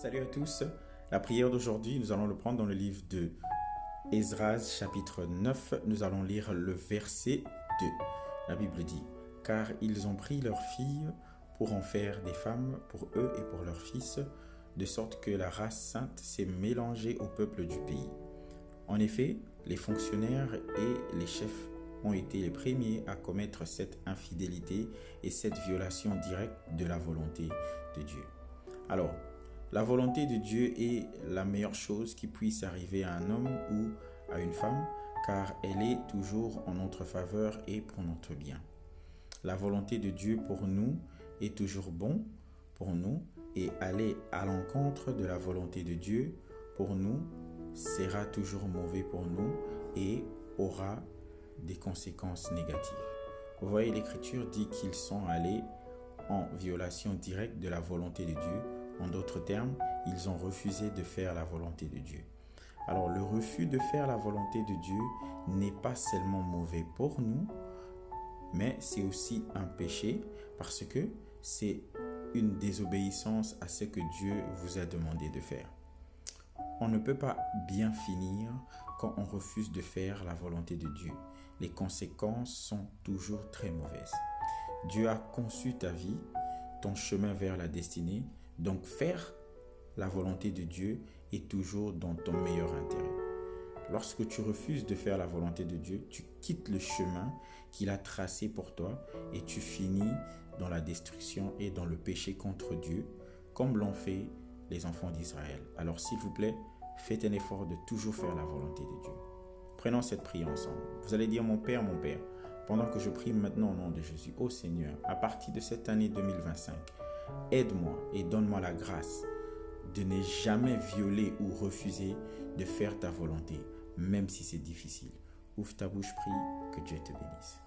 Salut à tous. La prière d'aujourd'hui, nous allons le prendre dans le livre de Esdras, chapitre 9. Nous allons lire le verset 2. La Bible dit: Car ils ont pris leurs filles pour en faire des femmes pour eux et pour leurs fils, de sorte que la race sainte s'est mélangée au peuple du pays. En effet, les fonctionnaires et les chefs ont été les premiers à commettre cette infidélité et cette violation directe de la volonté de Dieu. Alors, la volonté de Dieu est la meilleure chose qui puisse arriver à un homme ou à une femme, car elle est toujours en notre faveur et pour notre bien. La volonté de Dieu pour nous est toujours bon pour nous, et aller à l'encontre de la volonté de Dieu pour nous sera toujours mauvais pour nous et aura des conséquences négatives. Vous voyez, l'Écriture dit qu'ils sont allés en violation directe de la volonté de Dieu. En d'autres termes, ils ont refusé de faire la volonté de Dieu. Alors, le refus de faire la volonté de Dieu n'est pas seulement mauvais pour nous, mais c'est aussi un péché parce que c'est une désobéissance à ce que Dieu vous a demandé de faire. On ne peut pas bien finir quand on refuse de faire la volonté de Dieu. Les conséquences sont toujours très mauvaises. Dieu a conçu ta vie, ton chemin vers la destinée, donc faire la volonté de Dieu est toujours dans ton meilleur intérêt. Lorsque tu refuses de faire la volonté de Dieu, tu quittes le chemin qu'il a tracé pour toi et tu finis dans la destruction et dans le péché contre Dieu, comme l'ont fait les enfants d'Israël. Alors s'il vous plaît, faites un effort de toujours faire la volonté de Dieu. Prenons cette prière ensemble. Vous allez dire: mon Père, pendant que je prie maintenant au nom de Jésus, ô Seigneur, à partir de cette année 2025, aide-moi et donne-moi la grâce de ne jamais violer ou refuser de faire ta volonté, même si c'est difficile. Ouvre ta bouche, prie, que Dieu te bénisse.